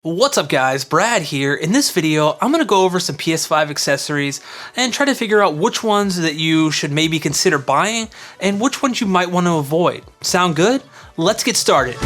What's up guys, Brad here. In this video, I'm going to go over some PS5 accessories and try to figure out which ones that you should maybe consider buying and which ones you might want to avoid. Sound good? Let's get started.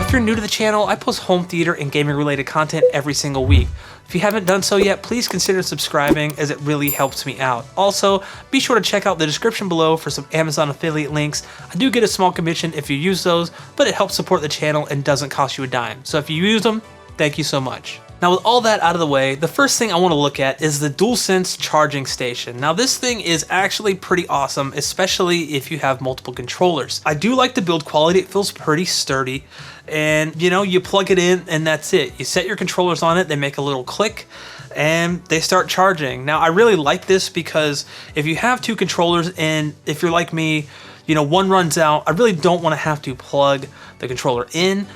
If you're new to the channel, I post home theater and gaming related content every single week. If you haven't done so yet, please consider subscribing as it really helps me out. Also, be sure to check out the description below for some Amazon affiliate links. I do get a small commission if you use those, but it helps support the channel and doesn't cost you a dime. So if you use them, thank you so much. Now with all that out of the way, the first thing I want to look at is the DualSense charging station. Now this thing is actually pretty awesome, especially if you have multiple controllers. I do like the build quality, it feels pretty sturdy, and you plug it in and that's it. You set your controllers on it, they make a little click, and they start charging. Now I really like this because if you have two controllers and if you're like me, one runs out, I really don't want to have to plug the controller in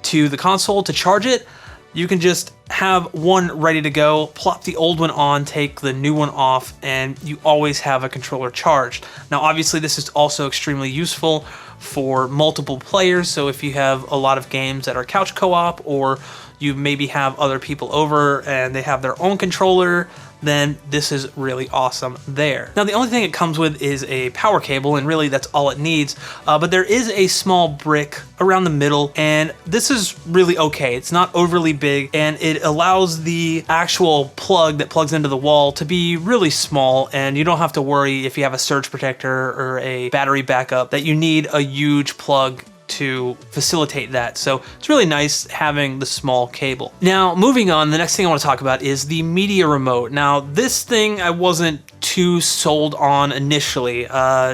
to the console to charge it. You can just have one ready to go, plop the old one on, take the new one off, and you always have a controller charged. Now obviously this is also extremely useful for multiple players, so if you have a lot of games that are couch co-op, or you maybe have other people over and they have their own controller, then this is really awesome there. Now the only thing it comes with is a power cable, and really that's all it needs, but there is a small brick around the middle, and this is really okay. It's not overly big, and it allows the actual plug that plugs into the wall to be really small, and you don't have to worry if you have a surge protector or a battery backup that you need a huge plug to facilitate that. So it's really nice having the small cable. Now moving on, the next thing I want to talk about is the media remote. Now this thing I wasn't too sold on initially.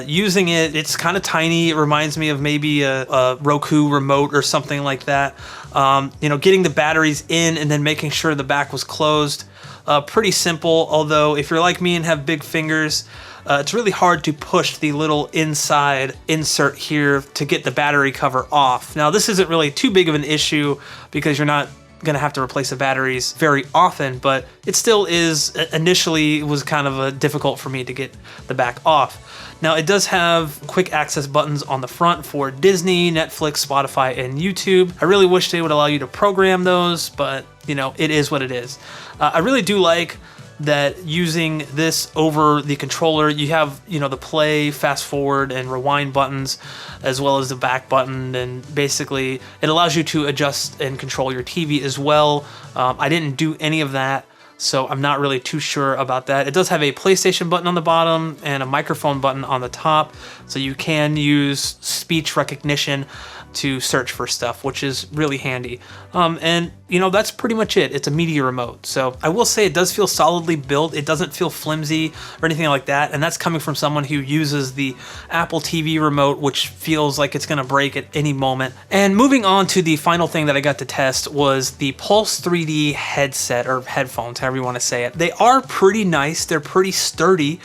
Using it, it's kind of tiny. It reminds me of maybe a Roku remote or something like that. Getting the batteries in and then making sure the back was closed. Pretty simple, although if you're like me and have big fingers, it's really hard to push the little inside insert here to get the battery cover off. Now this isn't really too big of an issue because you're not going to have to replace the batteries very often, but it still is, initially it was kind of difficult for me to get the back off. Now it does have quick access buttons on the front for Disney, Netflix, Spotify, and YouTube. I really wish they would allow you to program those, but it is what it is. I really do like that using this over the controller, you have the play, fast forward, and rewind buttons, as well as the back button, and basically it allows you to adjust and control your TV as well. I didn't do any of that, so I'm not really too sure about that. It does have a PlayStation button on the bottom and a microphone button on the top, so you can use speech recognition to search for stuff, which is really handy. And that's pretty much it. It's a media remote. So I will say it does feel solidly built. It doesn't feel flimsy or anything like that. And that's coming from someone who uses the Apple TV remote, which feels like it's gonna break at any moment. And moving on to the final thing that I got to test was the Pulse 3D headset, or headphones, however you want to say it. They are pretty nice. They're pretty sturdy.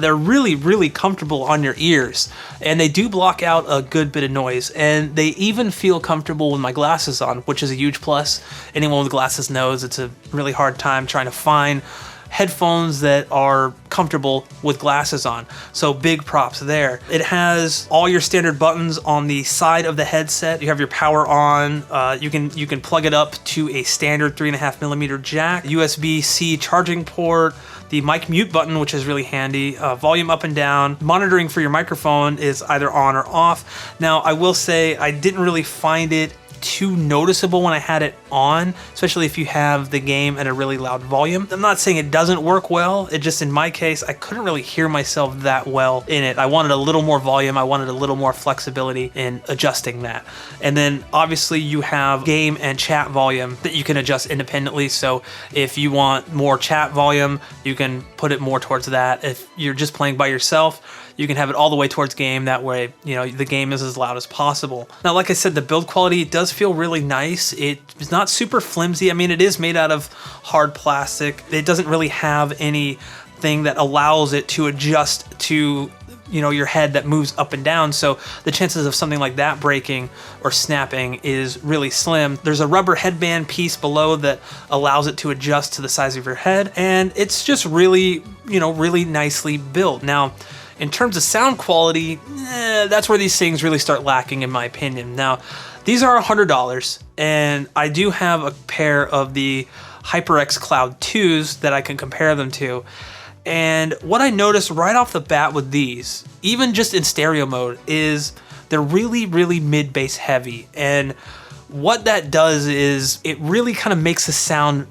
They're really, really comfortable on your ears. And they do block out a good bit of noise. And they even feel comfortable with my glasses on, which is a huge plus. Anyone with glasses knows it's a really hard time trying to find headphones that are comfortable with glasses on. So big props there. It has all your standard buttons on the side of the headset. You have your power on. You can plug it up to a standard 3.5mm jack, USB-C charging port, the mic mute button, which is really handy, volume up and down. Monitoring for your microphone is either on or off. Now, I will say I didn't really find it too noticeable when I had it on, especially if you have the game at a really loud volume. I'm not saying it doesn't work well, it just, in my case, I couldn't really hear myself that well in it. I wanted a little more volume, I wanted a little more flexibility in adjusting that. And then obviously you have game and chat volume that you can adjust independently, so if you want more chat volume, you can put it more towards that. If you're just playing by yourself, you can have it all the way towards game. That way, the game is as loud as possible. Now, like I said, the build quality does feel really nice. It's not super flimsy. I mean, it is made out of hard plastic. It doesn't really have anything that allows it to adjust to your head that moves up and down, so the chances of something like that breaking or snapping is really slim. There's a rubber headband piece below that allows it to adjust to the size of your head, and it's just really, really nicely built. Now, In terms of sound quality, that's where these things really start lacking in my opinion. Now, these are $100, and I do have a pair of the HyperX Cloud 2s that I can compare them to. And what I noticed right off the bat with these, even just in stereo mode, is they're really, really mid-bass heavy. And what that does is it really kind of makes the sound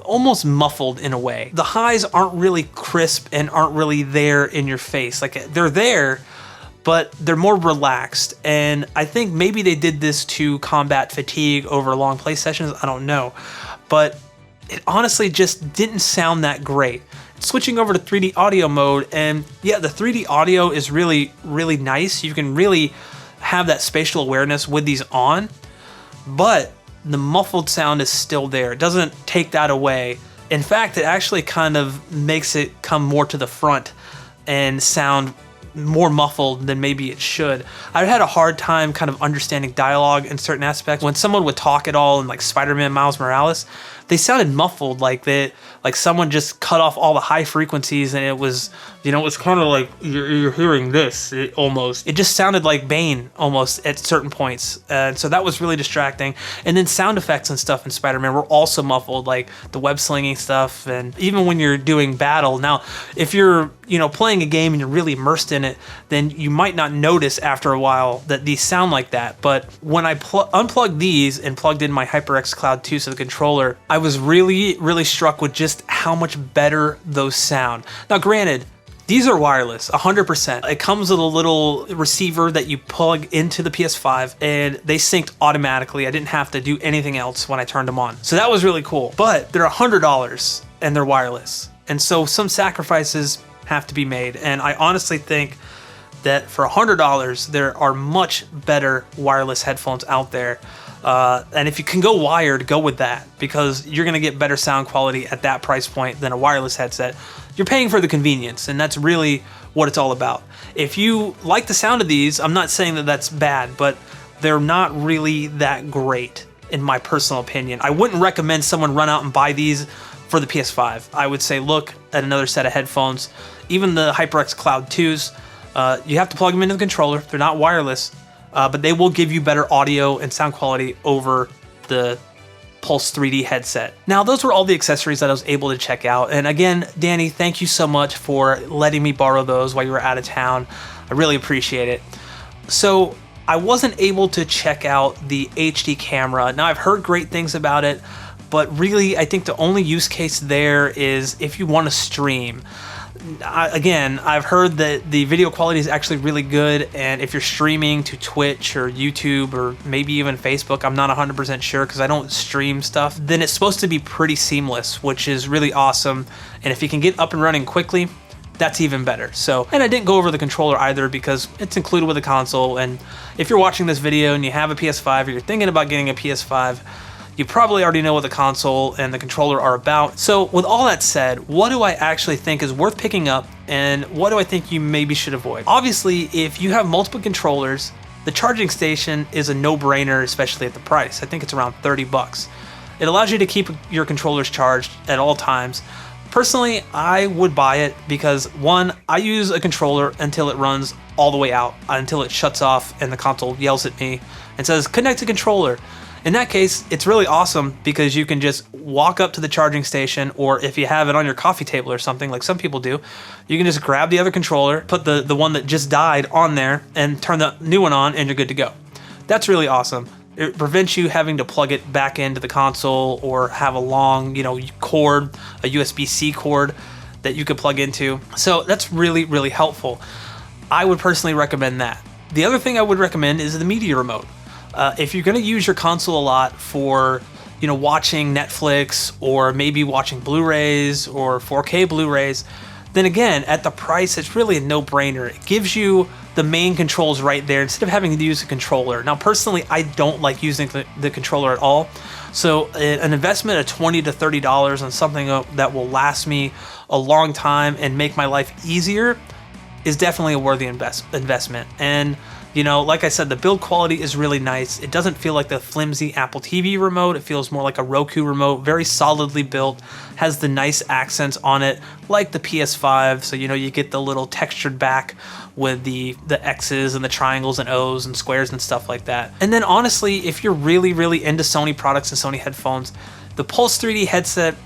almost muffled in a way. The highs aren't really crisp and aren't really there in your face. Like, they're there, but they're more relaxed. And I think maybe they did this to combat fatigue over long play sessions. I don't know. But it honestly just didn't sound that great. Switching over to 3D audio mode, and yeah, the 3D audio is really, really nice. You can really have that spatial awareness with these on, but the muffled sound is still there. It doesn't take that away. In fact, it actually kind of makes it come more to the front and sound more muffled than maybe it should. I had a hard time kind of understanding dialogue in certain aspects. When someone would talk at all in like Spider-Man Miles Morales, they sounded muffled, like someone just cut off all the high frequencies, and it was, you know, it's kind of like you're hearing this almost. It just sounded like Bane almost at certain points, and so that was really distracting. And then sound effects and stuff in Spider-Man were also muffled, like the web slinging stuff, and even when you're doing battle. Now, if you're, you know, playing a game and you're really immersed in it, then you might not notice after a while that these sound like that. But when I unplugged these and plugged in my HyperX Cloud 2 to the controller, I was really, really struck with just how much better those sound. Now, granted, these are wireless, 100%. It comes with a little receiver that you plug into the PS5, and they synced automatically. I didn't have to do anything else when I turned them on. So that was really cool. But they're $100 and they're wireless. And so some sacrifices have to be made. And I honestly think that for $100, there are much better wireless headphones out there. And if you can go wired, go with that, because you're going to get better sound quality at that price point than a wireless headset. You're paying for the convenience, and that's really what it's all about. If you like the sound of these, I'm not saying that that's bad, but they're not really that great, in my personal opinion. I wouldn't recommend someone run out and buy these for the PS5. I would say look at another set of headphones. Even the HyperX Cloud 2s, you have to plug them into the controller. They're not wireless. But they will give you better audio and sound quality over the Pulse 3D headset. Now, those were all the accessories that I was able to check out. And again, Danny, thank you so much for letting me borrow those while you were out of town. I really appreciate it. So I wasn't able to check out the HD camera. Now, I've heard great things about it, but really, I think the only use case there is if you want to stream. Again, I've heard that the video quality is actually really good, and if you're streaming to Twitch or YouTube or maybe even Facebook, I'm not 100% sure because I don't stream stuff, then it's supposed to be pretty seamless, which is really awesome. And if you can get up and running quickly, that's even better. So, and I didn't go over the controller either because it's included with the console, and if you're watching this video and you have a PS5 or you're thinking about getting a PS5, you probably already know what the console and the controller are about. So with all that said, what do I actually think is worth picking up, and what do I think you maybe should avoid? Obviously, if you have multiple controllers, the charging station is a no-brainer, especially at the price. I think it's around 30 bucks. It allows you to keep your controllers charged at all times. Personally, I would buy it because, one, I use a controller until it runs all the way out, until it shuts off and the console yells at me and says, connect to controller. In that case, it's really awesome because you can just walk up to the charging station, or if you have it on your coffee table or something, like some people do, you can just grab the other controller, put the one that just died on there, and turn the new one on, and you're good to go. That's really awesome. It prevents you having to plug it back into the console or have a long, cord, a USB-C cord that you could plug into. So that's really, really helpful. I would personally recommend that. The other thing I would recommend is the media remote. If you're going to use your console a lot for, watching Netflix or maybe watching Blu-rays or 4K Blu-rays, then again, at the price, it's really a no-brainer. It gives you the main controls right there instead of having to use a controller. Now, personally, I don't like using the controller at all. So an investment of $20 to $30 on something that will last me a long time and make my life easier is definitely a worthy investment. And You know, like I said, the build quality is really nice. It doesn't feel like the flimsy Apple TV remote. It feels more like a Roku remote, very solidly built, has the nice accents on it, like the PS5. So, you know, you get the little textured back with the X's and the triangles and O's and squares and stuff like that. And then honestly, if you're really, really into Sony products and Sony headphones, the Pulse 3D headset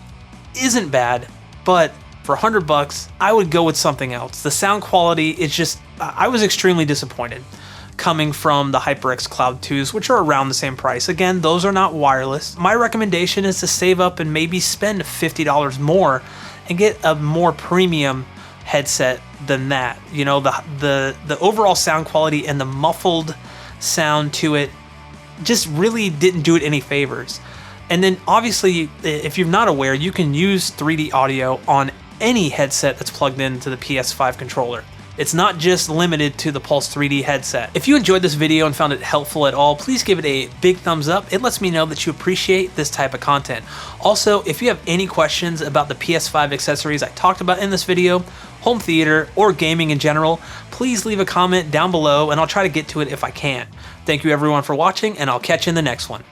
isn't bad, but for $100, I would go with something else. The sound quality is just, I was extremely disappointed coming from the HyperX Cloud 2s, which are around the same price. Again, those are not wireless. My recommendation is to save up and maybe spend $50 more and get a more premium headset than that. You know, the overall sound quality and the muffled sound to it just really didn't do it any favors. And then obviously, if you're not aware, you can use 3D audio on any headset that's plugged into the PS5 controller. It's not just limited to the Pulse 3D headset. If you enjoyed this video and found it helpful at all, please give it a big thumbs up. It lets me know that you appreciate this type of content. Also, if you have any questions about the PS5 accessories I talked about in this video, home theater, or gaming in general, please leave a comment down below and I'll try to get to it if I can. Thank you everyone for watching, and I'll catch you in the next one.